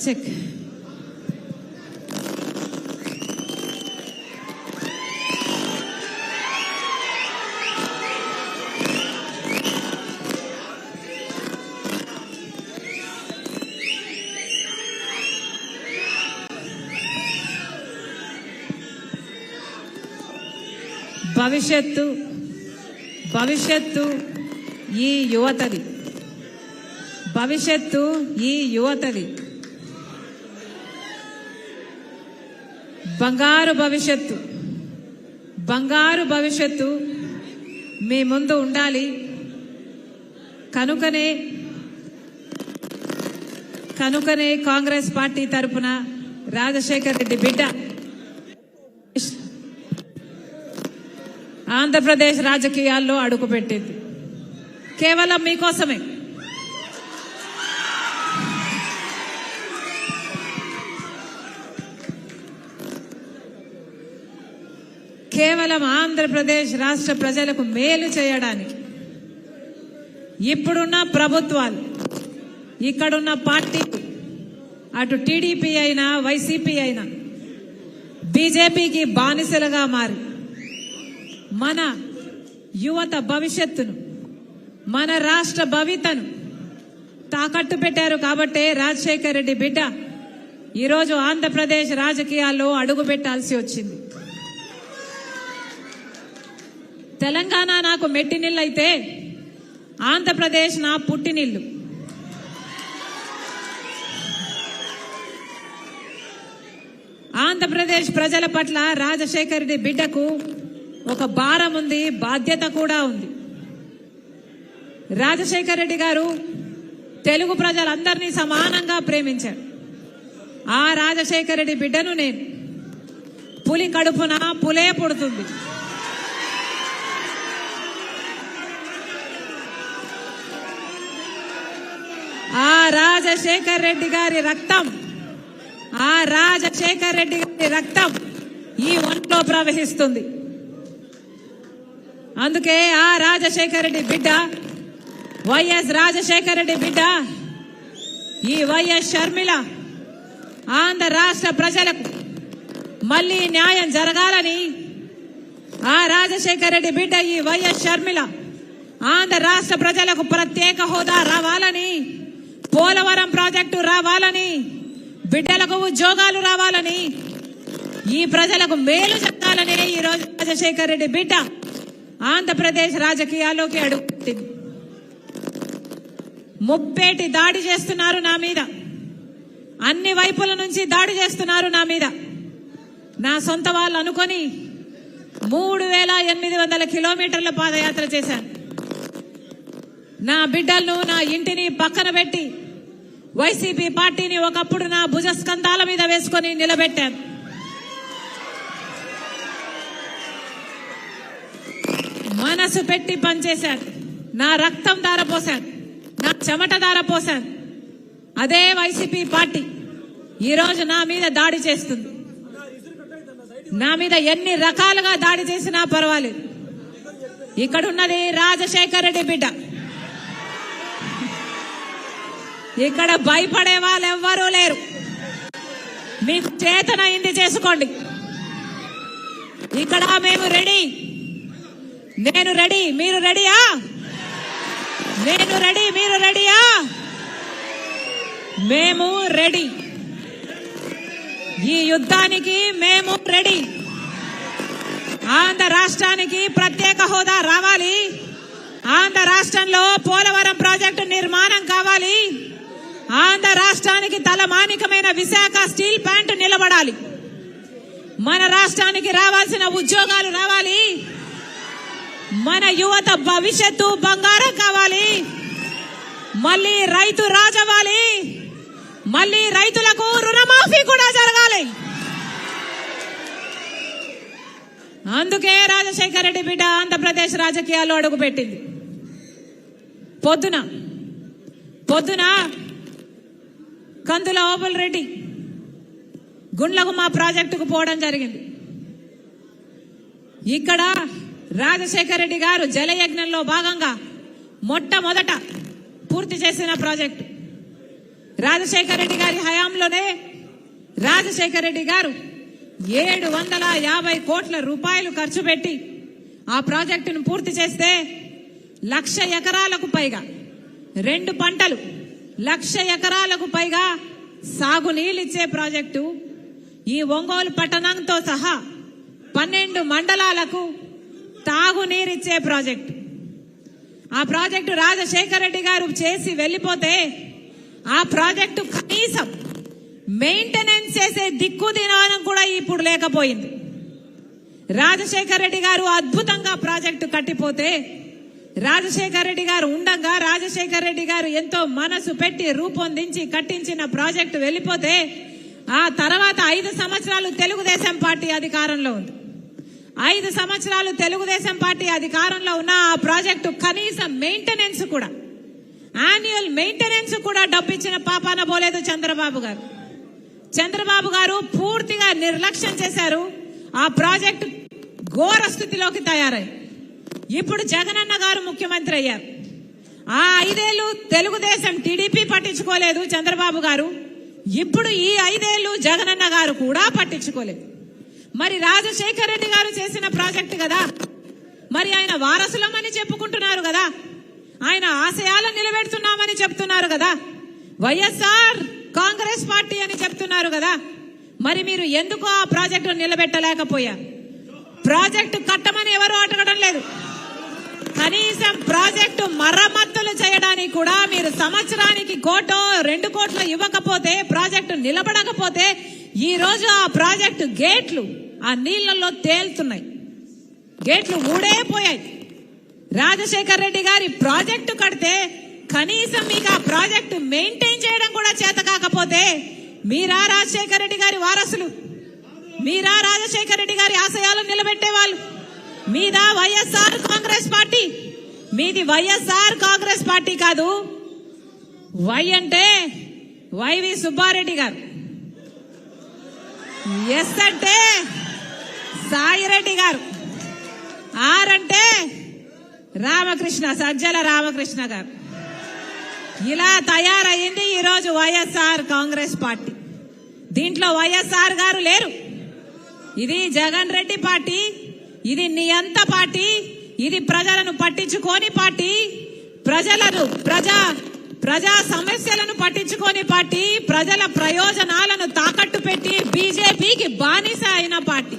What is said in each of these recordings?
Check. భవిష్యత్తు ఈ యువతది. భవిష్యత్తు ఈ యువతది. బంగారు భవిష్యత్తు మీ ముందు ఉండాలి. కనుకనే కాంగ్రెస్ పార్టీ తరపున రాజశేఖర్ రెడ్డి బిడ్డ ఆంధ్రప్రదేశ్ రాజకీయాల్లో అడుగుపెట్టింది. కేవలం మీకోసమే. కేవలం ఆంధ్రప్రదేశ్ రాష్ట్ర ప్రజలకు మేలు చేయడానికి ఇప్పుడున్న ప్రభుత్వాలు, ఇక్కడున్న పార్టీలు, అటు టీడీపీ అయినా వైసీపీ అయినా బీజేపీకి బానిసలుగా మారి మన యువత భవిష్యత్తును, మన రాష్ట్ర భవితను తాకట్టు పెట్టారు. కాబట్టే రాజశేఖర్ రెడ్డి బిడ్డ ఈరోజు ఆంధ్రప్రదేశ్ రాజకీయాల్లో అడుగు పెట్టాల్సి వచ్చింది. తెలంగాణ నాకు మెట్టినిల్లు అయితే ఆంధ్రప్రదేశ్ నా పుట్టినిల్లు. ఆంధ్రప్రదేశ్ ప్రజల పట్ల రాజశేఖర్ రెడ్డి బిడ్డకు ఒక భారం ఉంది, బాధ్యత కూడా ఉంది. రాజశేఖర్ రెడ్డి గారు తెలుగు ప్రజలందరినీ సమానంగా ప్రేమించారు. ఆ రాజశేఖర్ రెడ్డి బిడ్డను నేను పులి కడుపున పులే పుడుతుంది. ఆ రాజశేఖర్ రెడ్డి గారి రక్తం ఈ ఒంట్లో ప్రవహిస్తుంది. అందుకే ఆ రాజశేఖర్ రెడ్డి బిడ్డ, వైఎస్ రాజశేఖర్ రెడ్డి బిడ్డ, ఈ వైఎస్ షర్మిల ఆంధ్ర రాష్ట్ర ప్రజలకు మళ్లీ న్యాయం జరగాలని, ఆ రాజశేఖర్ రెడ్డి బిడ్డ ఈ వైఎస్ షర్మిల ఆంధ్ర రాష్ట్ర ప్రజలకు ప్రత్యేక హోదా రావాలని, పోలవరం ప్రాజెక్టు రావాలని, బిడ్డలకు ఉద్యోగాలు రావాలని, ఈ ప్రజలకు మేలు జరగాలని ఈ రోజు రాజశేఖర్ రెడ్డి బిడ్డ ఆంధ్రప్రదేశ్ రాజకీయాల్లోకి అడుగుపెట్టింది. ముప్పేటి దాడి చేస్తున్నారు నా మీద, అన్ని వైపుల నుంచి దాడి చేస్తున్నారు నా మీద. నా సొంత వాళ్ళు అనుకొని 3800 కిలోమీటర్ల పాదయాత్ర చేశాను. నా బిడ్డలను, నా ఇంటిని పక్కన పెట్టి వైసీపీ పార్టీని ఒకప్పుడు నా భుజస్కంధాల మీద వేసుకొని నిలబెట్టాను. మనసు పెట్టి పనిచేశాను. నా రక్తం ధారపోశాను, నా చెమట ధారపోశాను. అదే వైసీపీ పార్టీ ఈరోజు నా మీద దాడి చేస్తుంది. నా మీద ఎన్ని రకాలుగా దాడి చేసినా పర్వాలేదు. ఇక్కడున్నది రాజశేఖర్ రెడ్డి బిడ్డ. ఇక్కడ భయపడే వాళ్ళు ఎవ్వరూ లేరు. మీకు చేతనైంది చేసుకోండి. ఇక్కడ మేము రెడీ. నేను రెడీ, మీరు రెడీయా? నేను రెడీ, మీరు రెడీయా? మేము రెడీ. ఈ యుద్ధానికి మేము రెడీ. ఆంధ్ర రాష్ట్రానికి ప్రత్యేక హోదా రావాలి. ఆంధ్ర రాష్ట్రంలో పోలవరం ప్రాజెక్టు నిర్మాణం కావాలి. ఆంధ్ర రాష్ట్రానికి తలమానికమైన విశాఖ స్టీల్ ప్లాంట్ నిలబడాలి. మన రాష్ట్రానికి రావాల్సిన ఉద్యోగాలు రావాలి. మన యువత భవిష్యత్తు బంగారం కావాలి. మళ్ళీ రైతు రాజవ్వాలి. మళ్ళీ రైతులకు రుణమాఫీ కూడా జరగాలి. అందుకే రాజశేఖర్ రెడ్డి బిడ్డ ఆంధ్రప్రదేశ్ రాజకీయాల్లో అడుగుపెట్టింది. పొద్దున కందుల ఓబుల్ రెడ్డి గుండ్లగుమ్మ ప్రాజెక్టుకు పోవడం జరిగింది. ఇక్కడ రాజశేఖర్ రెడ్డి గారు జలయజ్ఞంలో భాగంగా మొట్టమొదట పూర్తి చేసిన ప్రాజెక్టు రాజశేఖర రెడ్డి గారి హయాంలోనే రాజశేఖర రెడ్డి గారు 750 కోట్ల రూపాయలు ఖర్చు పెట్టి ఆ ప్రాజెక్టును పూర్తి చేస్తే 1,00,000 ఎకరాలకు పైగా 2 పంటలు 1,00,000 ఎకరాలకు పైగా సాగునీళ్ళిచ్చే ప్రాజెక్టు ఈ ఒంగోలు పట్టణంతో సహా 12 మండలాలకు తాగునీరిచ్చే ప్రాజెక్టు. ఆ ప్రాజెక్టు రాజశేఖర రెడ్డి గారు చేసి వెళ్లిపోతే ఆ ప్రాజెక్టు కనీసం మెయింటెనెన్స్ చేసే దిక్కు దినానం కూడా ఇప్పుడు లేకపోయింది. రాజశేఖర రెడ్డి గారు అద్భుతంగా ప్రాజెక్టు కట్టిపోతే రాజశేఖర రెడ్డి గారు ఉండగా రాజశేఖర రెడ్డి గారు ఎంతో మనసు పెట్టి రూపొందించి కట్టించిన ప్రాజెక్టు వెళ్లిపోతే ఆ తర్వాత 5 సంవత్సరాలు తెలుగుదేశం పార్టీ అధికారంలో ఉంది. 5 సంవత్సరాలు తెలుగుదేశం పార్టీ అధికారంలో ఉన్న ఆ ప్రాజెక్టు కనీసం మెయింటెనెన్స్ కూడా యాన్యువల్ మెయింటెనెన్స్ కూడా డబ్బిచ్చిన పాపాన పోలేదు చంద్రబాబు గారు. చంద్రబాబు గారు పూర్తిగా నిర్లక్ష్యం చేశారు. ఆ ప్రాజెక్టు ఘోర స్థితిలోకి తయారై ఇప్పుడు జగనన్న గారు ముఖ్యమంత్రి అయ్యారు. ఆ 5 ఏళ్లు తెలుగుదేశం టీడీపీ పట్టించుకోలేదు చంద్రబాబు గారు. ఇప్పుడు ఈ 5 ఏళ్లు జగనన్న గారు కూడా పట్టించుకోలేదు. మరి రాజశేఖర రెడ్డి గారు చేసిన ప్రాజెక్టు కదా, మరి ఆయన వారసులమని చెప్పుకుంటున్నారు కదా, ఆయన ఆశయాలను నిలబెడుతున్నామని చెప్తున్నారు కదా, వైఎస్ఆర్ కాంగ్రెస్ పార్టీ అని చెప్తున్నారు కదా, మరి మీరు ఎందుకు ఆ ప్రాజెక్టు నిలబెట్టలేకపోయారు? ప్రాజెక్టు కట్టమని ఎవరు అడగడం లేదు. కనీసం ప్రాజెక్టు మరమ్మతులు చేయడానికి కూడా మీరు సంవత్సరానికి 1-2 కోట్లు ఇవ్వకపోతే ప్రాజెక్టు నిలబడకపోతే ఈ రోజు ఆ ప్రాజెక్టు గేట్లు ఆ నీళ్లలో తేలుతున్నాయి, గేట్లు ఊడేపోయాయి. రాజశేఖర రెడ్డి గారి ప్రాజెక్టు కడితే కనీసం మీకు ఆ ప్రాజెక్టు మెయింటైన్ చేయడం కూడా చేత కాకపోతే మీరా రాజశేఖర రెడ్డి గారి వారసులు? మీరా రాజశేఖర రెడ్డి గారి ఆశయాలను నిలబెట్టే వాళ్ళు? మీదా వైఎస్ఆర్ కాంగ్రెస్ పార్టీ? మీది వైఎస్ఆర్ కాంగ్రెస్ పార్టీ కాదు. వై అంటే వైవి సుబ్బారెడ్డి గారు, ఎస్ అంటే సాయిరెడ్డి గారు, ఆర్ అంటే రామకృష్ణ సజ్జల రామకృష్ణ గారు. ఇలా తయారయ్యింది ఈరోజు వైఎస్ఆర్ కాంగ్రెస్ పార్టీ. దీంట్లో వైఎస్ఆర్ గారు లేరు. ఇది జగన్ రెడ్డి పార్టీ, ఇది నియంత పార్టీ, ఇది ప్రజలను పట్టించుకోని పార్టీ, ప్రజా సమస్యలను పట్టించుకోని పార్టీ, ప్రజల ప్రయోజనాలను తాకట్టు పెట్టి బీజేపీకి బానిస అయిన పార్టీ.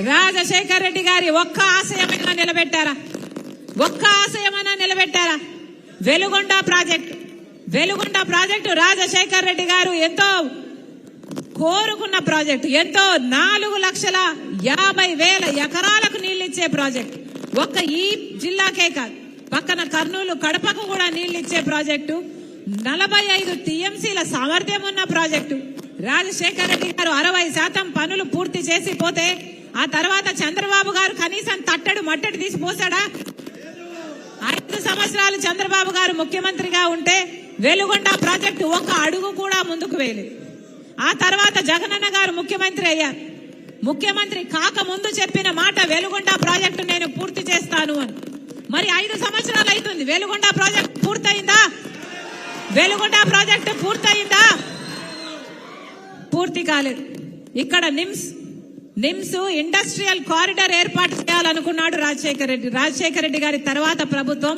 రాజశేఖర రెడ్డి గారి ఒక్క ఆశయమైనా నిలబెట్టారా? ఒక్క ఆశయమైనా నిలబెట్టారా? వెలుగొండ ప్రాజెక్టు రాజశేఖర రెడ్డి గారు ఎంతో కోరుకున్న ప్రాజెక్టు, ఎంతో 4,50,000 ఎకరాలకు నీళ్లిచ్చే ప్రాజెక్టు. ఒక్క ఈ జిల్లాకే కాదు, పక్కన కర్నూలు కడపకు కూడా నీళ్లిచ్చే ప్రాజెక్టు, 45 టీఎంసీల సామర్థ్యం ఉన్న ప్రాజెక్టు. రాజశేఖర రెడ్డి గారు 60% పనులు పూర్తి చేసి పోతే ఆ తర్వాత చంద్రబాబు గారు కనీసం తట్టడు మట్టడి తీసి పోసాడా? 5 సంవత్సరాలు చంద్రబాబు గారు ముఖ్యమంత్రిగా ఉంటే వెలుగొండ ప్రాజెక్టు ఒక్క అడుగు కూడా ముందుకు వేయలేదు. ఆ తర్వాత జగనన్న గారు ముఖ్యమంత్రి అయ్యారు. ముఖ్యమంత్రి కాకముందు చెప్పిన మాట వెలుగొండ ప్రాజెక్టు నేను పూర్తి చేస్తాను అని. మరి 5 సంవత్సరాలు అవుతుంది, వెలుగొండ ప్రాజెక్టు పూర్తయిందా? వెలుగొండ ప్రాజెక్టు పూర్తయిందా? పూర్తి కాలేదు. ఇక్కడ నిమ్స్ ఇండస్ట్రియల్ కారిడార్ ఏర్పాటు చేయాలనుకున్నాడు రాజశేఖర రెడ్డి గారి తర్వాత ప్రభుత్వం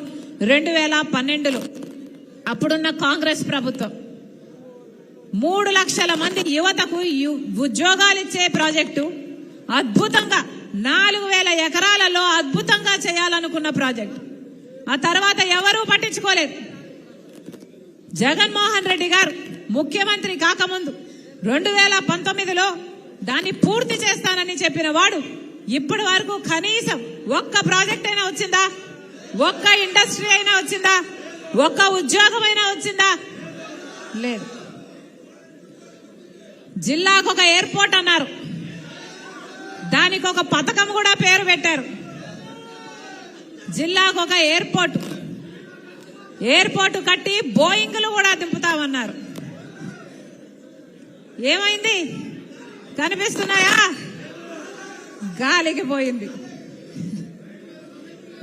2012లో అప్పుడున్న కాంగ్రెస్ ప్రభుత్వం 3 లక్షల మంది యువతకు ఉద్యోగాలు ఇచ్చే ప్రాజెక్టు, అద్భుతంగా 4,000 ఎకరాలలో అద్భుతంగా చేయాలనుకున్న ప్రాజెక్టు. ఆ తర్వాత ఎవరూ పట్టించుకోలేదు. జగన్మోహన్ రెడ్డి గారు ముఖ్యమంత్రి కాకముందు 2019లో దాన్ని పూర్తి చేస్తానని చెప్పిన వాడు ఇప్పటి వరకు కనీసం ఒక్క ప్రాజెక్ట్ అయినా వచ్చిందా? ఒక్క ఇండస్ట్రీ అయినా వచ్చిందా? ఒక్క ఉద్యోగం అయినా వచ్చిందా? లేదు. జిల్లాకు ఒక ఎయిర్పోర్ట్ అన్నారు, దానికి ఒక పథకం కూడా పేరు పెట్టారు. జిల్లాకు ఒక ఎయిర్పోర్ట్ కట్టి బోయింగ్లు కూడా దింపుతామన్నారు. ఏమైంది? కనిపిస్తున్నాయా? గాలికి పోయింది.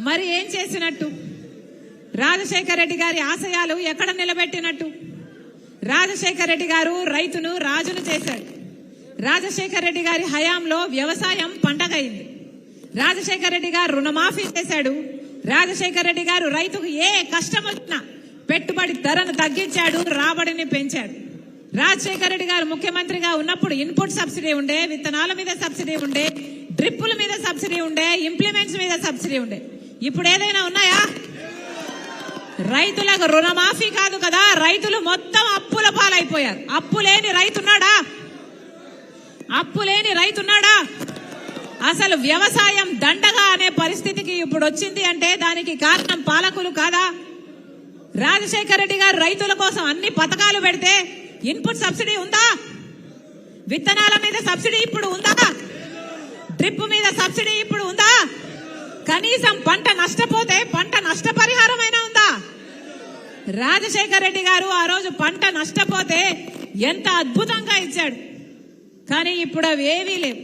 మరి ఏం చేసినట్టు? రాజశేఖర రెడ్డి గారి ఆశయాలు ఎక్కడ నిలబెట్టినట్టు? రాజశేఖర రెడ్డి గారు రైతును రాజును చేశాడు. రాజశేఖర రెడ్డి గారి హయాంలో వ్యవసాయం పండగైంది. రాజశేఖర రెడ్డి గారు రుణమాఫీ చేశాడు. రాజశేఖర రెడ్డి గారు రైతుకు ఏ కష్టం వచ్చినా పెట్టుబడి ధరను తగ్గించాడు, రాబడిని పెంచాడు. రాజశేఖర రెడ్డి గారు ముఖ్యమంత్రిగా ఉన్నప్పుడు ఇన్పుట్ సబ్సిడీ ఉండే, విత్తనాల మీద సబ్సిడీ ఉండే, డ్రిప్పుల మీద సబ్సిడీ ఉండే, ఇంప్లిమెంట్స్ మీద సబ్సిడీ ఉండే. ఇప్పుడు ఏదైనా ఉన్నాయా? రైతులకు రుణమాఫీ కాదు కదా, రైతులు మొత్తం అప్పుల పాలైపోయారు. అప్పు లేని రైతున్నాడా? అప్పు లేని రైతున్నాడా? అసలు వ్యవసాయం దండగా అనే పరిస్థితికి ఇప్పుడు వచ్చింది అంటే దానికి కారణం పాలకులు కాదా? రాజశేఖర రెడ్డి గారు రైతుల కోసం అన్ని పథకాలు పెడితే ఇన్పుట్ సబ్సిడీ ఉందా? విత్తనాల మీద సబ్సిడీ ఇప్పుడు ఉందా? డ్రిప్ మీద సబ్సిడీ ఇప్పుడు ఉందా? కనీసం పంట నష్టపోతే పంట నష్టపరిహారమైనా ఉందా? రాజశేఖర రెడ్డి గారు ఆ రోజు పంట నష్టపోతే ఎంత అద్భుతంగా ఇచ్చాడు. కానీ ఇప్పుడు అవి ఏవీ లేవు.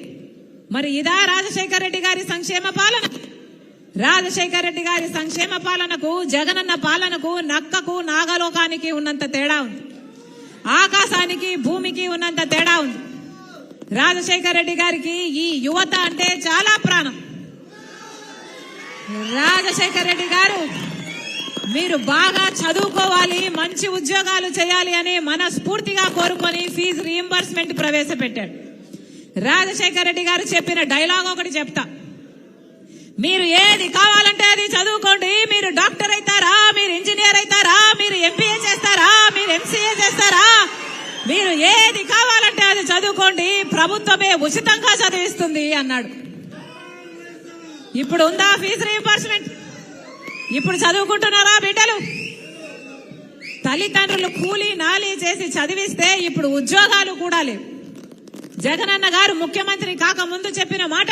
మరి ఇదా రాజశేఖర రెడ్డి గారి సంక్షేమ పాలన? రాజశేఖర రెడ్డి గారి సంక్షేమ పాలనకు జగనన్న పాలనకు నక్కకు నాగలోకానికి ఉన్నంత తేడా ఉంది. ఆకాశానికి భూమికి ఉన్నంత తేడా ఉంది. రాజశేఖర రెడ్డి గారికి ఈ యువత అంటే చాలా ప్రాణం. రాజశేఖర రెడ్డి గారు మీరు బాగా చదువుకోవాలి, మంచి ఉద్యోగాలు చేయాలి అని మనస్ఫూర్తిగా కోరుకొని ఫీజు రీయింబర్స్మెంట్ ప్రవేశపెట్టాడు. రాజశేఖర రెడ్డి గారు చెప్పిన డైలాగ్ ఒకటి చెప్తా. మీరు ఏది కావాలంటే అది చదువుకోండి. మీరు డాక్టర్ అవుతారా, మీరు ఇంజనీర్ అవుతారా, మీరు ఎంపీఏ చేస్తారా, మీరు ఎంసీఏ చేస్తారా, మీరు ఏది కావాలంటే అది చదువుకోండి, ప్రభుత్వమే ఉచితంగా చదివిస్తుంది అన్నాడు. ఇప్పుడు ఉందా ఫీజు రీయింబర్స్మెంట్? ఇప్పుడు చదువుకుంటున్నారా బిడ్డలు? తల్లిదండ్రులు కూలీ నాలి చేసి చదివిస్తే ఇప్పుడు ఉద్యోగాలు కూడా లేవు. జగనన్న గారు ముఖ్యమంత్రి కాకముందు చెప్పిన మాట,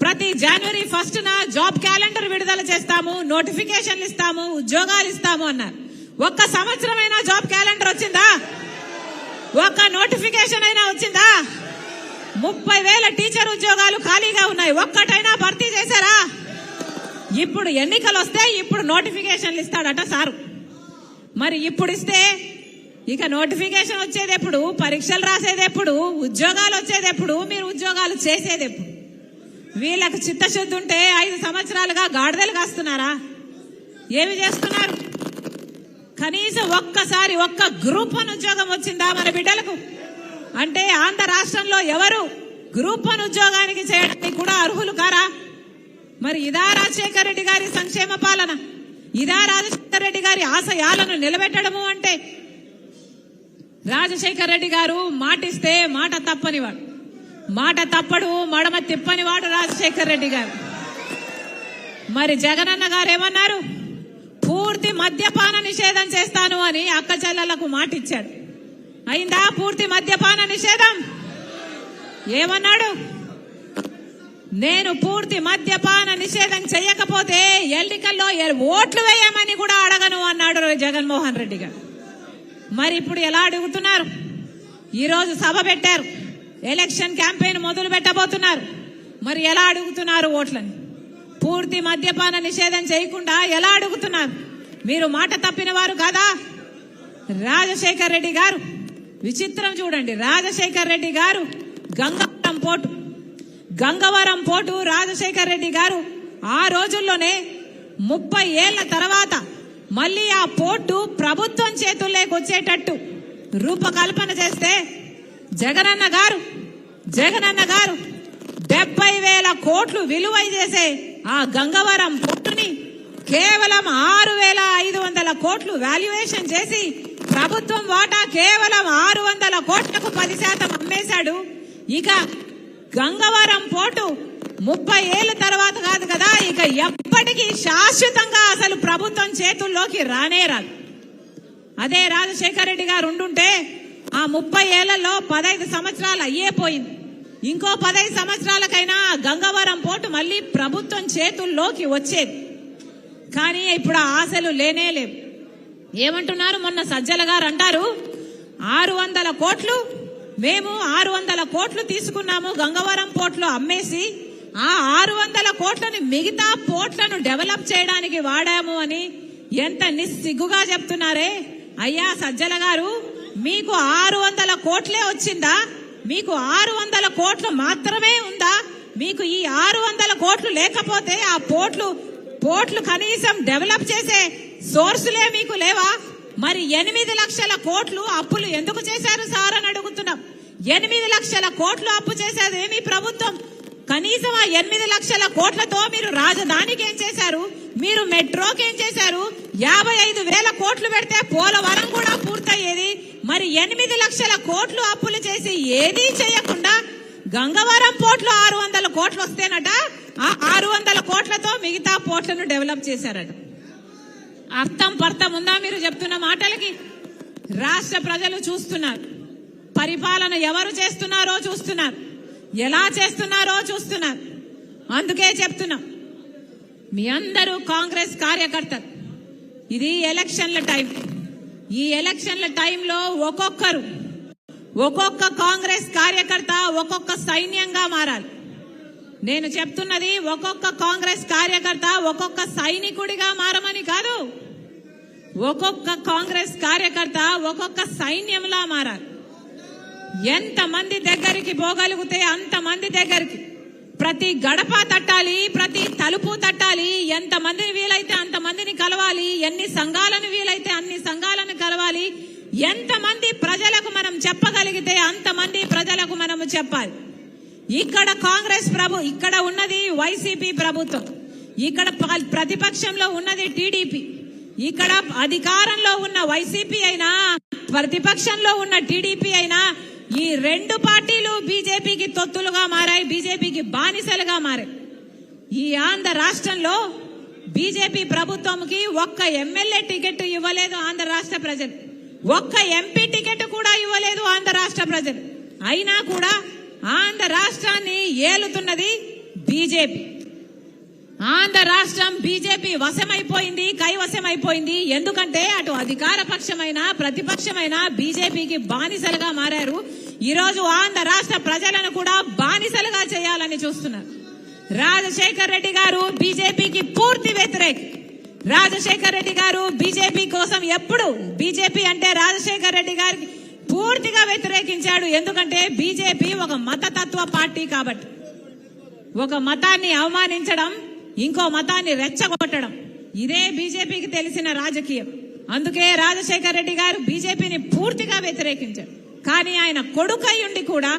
ప్రతి జనవరి 1న జాబ్ క్యాలెండర్ విడుదల చేస్తాము, నోటిఫికేషన్లు ఇస్తాము, ఉద్యోగాలు ఇస్తాము అన్నారు. ఒక్క సంవత్సరమైనా జాబ్ క్యాలెండర్ వచ్చిందా? ఒక్క నోటిఫికేషన్ అయినా వచ్చిందా? 30,000 టీచర్ ఉద్యోగాలు ఖాళీగా ఉన్నాయి, ఒక్కటైనా భర్తీ చేశారా? ఇప్పుడు ఎన్నికలు వస్తే ఇప్పుడు నోటిఫికేషన్లు ఇస్తాడట సారు. మరి ఇప్పుడు ఇస్తే ఇక నోటిఫికేషన్ వచ్చేది ఎప్పుడు? పరీక్షలు రాసేది ఎప్పుడు? ఉద్యోగాలు వచ్చేది ఎప్పుడు? మీరు ఉద్యోగాలు చేసేది ఎప్పుడు? వీళ్ళకు చిత్తశుద్ధి ఉంటే 5 సంవత్సరాలుగా గాడిదలు కాస్తున్నారా? ఏమి చేస్తున్నారు? కనీసం ఒక్కసారి ఒక్క గ్రూప్ 1 ఉద్యోగం వచ్చిందా మన బిడ్డలకు? అంటే ఆంధ్ర రాష్ట్రంలో ఎవరు గ్రూప్ 1 ఉద్యోగానికి చేయడానికి కూడా అర్హులు కారా? మరి ఇదా రాజశేఖర రెడ్డి గారి సంక్షేమ పాలన? ఇదా రాజశేఖర రెడ్డి గారి ఆశయాలను నిలబెట్టడము అంటే? రాజశేఖర రెడ్డి గారు మాటిస్తే మాట తప్పనివాడు, మాట తప్పడు, మడమ తిప్పనివాడు రాజశేఖర రెడ్డి గారు. మరి జగనన్న గారు ఏమన్నారు? పూర్తి మద్యపాన నిషేధం చేస్తాను అని అక్క చెల్లెలకు మాట ఇచ్చాడు. అయిందా పూర్తి మద్యపాన నిషేధం? ఏమన్నాడు? నేను పూర్తి మద్యపాన నిషేధం చేయకపోతే ఎన్నికల్లో ఓట్లు వేయమని కూడా అడగను అన్నాడు జగన్మోహన్ రెడ్డి గారు. మరి ఇప్పుడు ఎలా అడుగుతున్నారు? ఈరోజు సభ పెట్టారు, ఎలక్షన్ క్యాంపెయిన్ మొదలు పెట్టబోతున్నారు. మరి ఎలా అడుగుతున్నారు ఓట్లని? పూర్తి మద్యపాన నిషేధం చేయకుండా ఎలా అడుగుతున్నారు? మీరు మాట తప్పిన వారు కాదా? రాజశేఖర రెడ్డి గారు విచిత్రం చూడండి. రాజశేఖర రెడ్డి గారు గంగవరం పోర్టు రాజశేఖర రెడ్డి గారు ఆ రోజుల్లోనే 30 ఏళ్ల తర్వాత మళ్ళీ ఆ పోర్టు ప్రభుత్వం చేతుల్లోకి వచ్చేటట్టు రూపకల్పన చేస్తే జగనన్న గారు 70,000 కోట్లు విలువ చేసే ఆ గంగవరం పోర్టుని కేవలం 6,500 కోట్లు వాల్యుయేషన్ చేసి ప్రభుత్వం వాటా కేవలం 600 కోట్లకు 10% అమ్మేశాడు. ఇక గంగవరం పోర్టు 30 ఏళ్ల తర్వాత కాదు కదా, ఇక ఎప్పటికీ శాశ్వతంగా అసలు ప్రభుత్వం చేతుల్లోకి రానే రాదు. అదే రాజశేఖర రెడ్డి గారు ఉండుంటే ఆ 30 ఏళ్లలో 15 సంవత్సరాలు అయ్యేపోయింది. ఇంకో 15 సంవత్సరాలకైనా గంగవరం పోర్టు మళ్ళీ ప్రభుత్వం చేతుల్లోకి వచ్చేది. కానీ ఇప్పుడు ఆ ఆశలు లేనే లేవు. ఏమంటున్నారు? మొన్న సజ్జల గారు అంటారు 600 కోట్లు మేము 600 కోట్లు తీసుకున్నాము గంగవరం పోర్టులో అమ్మేసి, ఆ 600 కోట్లని మిగతా పోర్ట్లను డెవలప్ చేయడానికి వాడాము అని ఎంత నిస్సిగ్గుగా చెప్తున్నారే. అయ్యా సజ్జల గారు, మీకు 600 కోట్లే వచ్చిందా? మీకు 600 కోట్లు మాత్రమే ఉందా? మీకు ఈ 600 కోట్లు లేకపోతే ఆ పోర్ట్లు కనీసం డెవలప్ చేసే సోర్సులే మీకు లేవా? మరి 8 లక్షల కోట్లు అప్పులు ఎందుకు చేశారు సార్ అని అడుగుతున్నాం. 8 లక్షల కోట్లు అప్పు చేసేది ఏమి ప్రభుత్వం? కనీసం ఆ 8 లక్షల కోట్లతో మీరు రాజధానికి ఏం చేశారు? మీరు మెట్రోకి ఏం చేశారు? 55,000 కోట్లు పెడితే పోలవరం కూడా పూర్తయ్యేది. మరి 8 లక్షల కోట్లు అప్పులు చేసి ఏదీ చేయకుండా గంగవరం పోర్టులో 600 కోట్లు వస్తేనట ఆ 600 కోట్లతో మిగతా పోర్ట్లను డెవలప్ చేశారట. అర్థం పర్థం ఉందా మీరు చెప్తున్న మాటలకి? రాష్ట్ర ప్రజలు చూస్తున్నారు. పరిపాలన ఎవరు చేస్తున్నారో చూస్తున్నారు, ఎలా చేస్తున్నారో చూస్తున్నారు. అందుకే చెప్తున్నాం, మీ అందరూ కాంగ్రెస్ కార్యకర్తలు, ఇది ఎలక్షన్ల టైం. ఈ ఎలక్షన్ల టైంలో ఒక్కొక్క కాంగ్రెస్ కార్యకర్త ఒక్కొక్క సైన్యంగా మారాలి. నేను చెప్తున్నది ఒక్కొక్క కాంగ్రెస్ కార్యకర్త ఒక్కొక్క సైనికుడిగా మారమని కాదు. ఒక్కొక్క కాంగ్రెస్ కార్యకర్త ఒక్కొక్క సైన్యంలా మారాలి. ఎంతమంది దగ్గరికి పోగలిగితే అంతమంది దగ్గరికి, ప్రతి గడప తట్టాలి, ప్రతి తలుపు తట్టాలి, ఎంతమందిని వీలైతే అంతమందిని కలవాలి, ఎన్ని సంఘాలను వీలైతే అన్ని సంఘాలను కలవాలి. ఎంతమంది ప్రజలకు మనం చెప్పగలిగితే అంతమంది ప్రజలకు మనము చెప్పాలి. ఇక్కడ ఇక్కడ ఉన్నది వైసీపీ ప్రభుత్వం, ఇక్కడ ప్రతిపక్షంలో ఉన్నది టీడీపీ. ఇక్కడ అధికారంలో ఉన్న వైసీపీ అయినా ప్రతిపక్షంలో ఉన్న టీడీపీ అయినా ఈ 2 పార్టీలు బీజేపీకి తొత్తులుగా మారాయి, బీజేపీకి బానిసలుగా మారాయి. ఈ ఆంధ్ర రాష్ట్రంలో బీజేపీ ప్రభుత్వంకి ఒక్క ఎమ్మెల్యే టికెట్ ఇవ్వలేదు ఆంధ్ర రాష్ట్ర ప్రజలు, ఒక్క ఎంపీ టికెట్ కూడా ఇవ్వలేదు ఆంధ్ర రాష్ట్ర ప్రజలు. అయినా కూడా ఆంధ్ర రాష్ట్రాన్ని ఏలుతున్నది బీజేపీ. ఆంధ్ర రాష్ట్రం బీజేపీ వశమైపోయింది, కైవశమైపోయింది. ఎందుకంటే అటు అధికార పక్షమైన ప్రతిపక్షమైన బీజేపీకి బానిసలుగా మారారు. ఈరోజు ఆంధ్ర రాష్ట్ర ప్రజలను కూడా బానిసలుగా చేయాలని చూస్తున్నారు. రాజశేఖర్ రెడ్డి గారు బీజేపీకి పూర్తి వ్యతిరేకి. రాజశేఖర్ రెడ్డి గారు బీజేపీ కోసం ఎప్పుడు, బీజేపీ అంటే రాజశేఖర్ రెడ్డి గారికి పూర్తిగా వ్యతిరేకించాడు. ఎందుకంటే బీజేపీ ఒక మతతత్వ పార్టీ కాబట్టి. ఒక మతాన్ని అవమానించడం, ఇంకో మతాన్ని రెచ్చగొట్టడం, ఇదే బీజేపీకి తెలిసిన రాజకీయం. అందుకే రాజశేఖర్ రెడ్డి గారు బీజేపీని పూర్తిగా వ్యతిరేకించారు. కానీ ఆయన కొడుకై ఉండి కూడా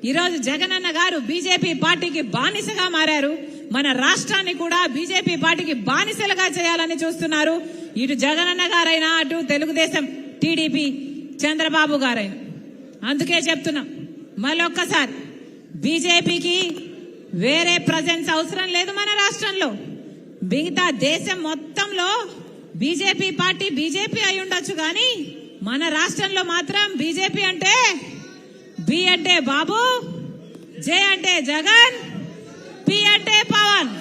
ఈరోజు జగనన్న గారు బీజేపీ పార్టీకి బానిసగా మారారు. మన రాష్ట్రాన్ని కూడా బీజేపీ పార్టీకి బానిసలుగా చేయాలని చూస్తున్నారు. ఇటు జగనన్న గారైనా అటు తెలుగుదేశం టీడీపీ చంద్రబాబు గారైనా. అందుకే చెప్తున్నాం, మళ్ళొక్కసారి బీజేపీకి వేరే ప్రజెన్స్ అవసరం లేదు మన రాష్ట్రంలో. మిగతా దేశం మొత్తంలో బీజేపీ పార్టీ బీజేపీ అయి ఉండొచ్చు, కానీ మన రాష్ట్రంలో మాత్రం బీజేపీ అంటే బి అంటే బాబు, జే అంటే జగన్, పి అంటే పవన్.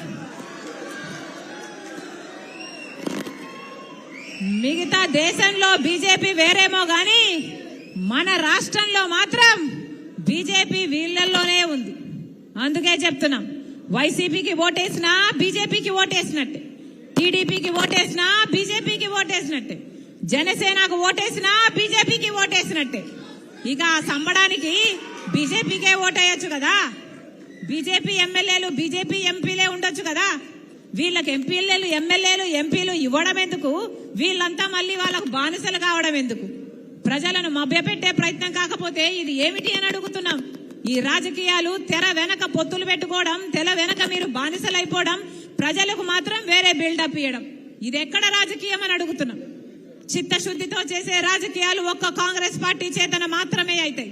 మిగతా దేశంలో బీజేపీ వేరేమో గాని మన రాష్ట్రంలో మాత్రం బీజేపీ వీళ్ళల్లోనే ఉంది. అందుకే చెప్తున్నాం, వైసీపీకి ఓటేసినా బీజేపీకి ఓటేసినట్టే, టీడీపీకి ఓటేసినా బీజేపీకి ఓటేసినట్టే, జనసేనకు ఓటేసినా బీజేపీకి ఓటేసినట్టే. ఇక సంబడానికి బీజేపీకే ఓటేయచ్చు కదా. బీజేపీ ఎమ్మెల్యేలు బీజేపీ ఎంపీలే ఉండొచ్చు కదా. వీళ్ళకి ఎమ్మెల్యేలు ఎంపీలు ఇవ్వడం ఎందుకు? వీళ్ళంతా మళ్ళీ వాళ్ళకు బానిసలు కావడం ఎందుకు? ప్రజలను మభ్యపెట్టే ప్రయత్నం కాకపోతే ఇది ఏమిటి అని అడుగుతున్నాం. ఈ రాజకీయాలు తెర వెనక పొత్తులు పెట్టుకోవడం, తెర వెనక మీరు బానిసలైపోవడం, ప్రజలకు మాత్రం వేరే బిల్డప్ ఇవ్వడం, ఇది ఎక్కడ రాజకీయం అని అడుగుతున్నాం. చిత్తశుద్ధితో చేసే రాజకీయాలు ఒక్క కాంగ్రెస్ పార్టీ చేతన మాత్రమే అవుతాయి.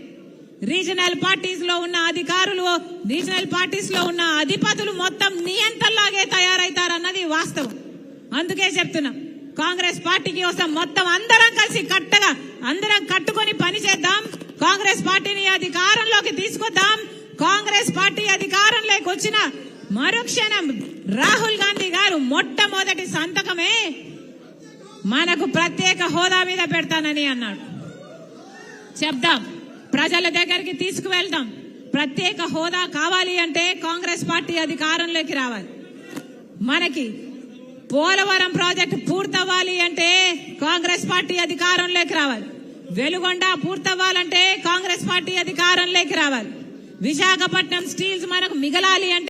రీజనల్ పార్టీస్ లో ఉన్న అధికారులు, రీజనల్ పార్టీస్ లో ఉన్న అధిపతులు మొత్తం నియంతల్లాగే తయారైతారన్నది వాస్తవం. అందుకే చెప్తున్నాం, కాంగ్రెస్ పార్టీకి కోసం మొత్తం అందరం కలిసి అందరం కట్టుకొని పనిచేద్దాం. కాంగ్రెస్ పార్టీని అధికారంలోకి తీసుకొద్దాం. కాంగ్రెస్ పార్టీ అధికారంలోకి వచ్చిన మరుక్షణం రాహుల్ గాంధీ గారు మొట్టమొదటి సంతకమే మనకు ప్రత్యేక హోదా మీద పెడతానని అన్నాడు. చెప్దాం, ప్రజల దగ్గరికి తీసుకువెళ్దాం. ప్రత్యేక హోదా కావాలి అంటే కాంగ్రెస్ పార్టీ అధికారంలోకి రావాలి. మనకి పోలవరం ప్రాజెక్టు పూర్తవ్వాలి అంటే కాంగ్రెస్ పార్టీ అధికారంలోకి రావాలి. వెలుగొండ పూర్తవ్వాలంటే కాంగ్రెస్ పార్టీ అధికారంలోకి రావాలి. విశాఖపట్నం స్టీల్స్ మనకు మిగలాలి అంటే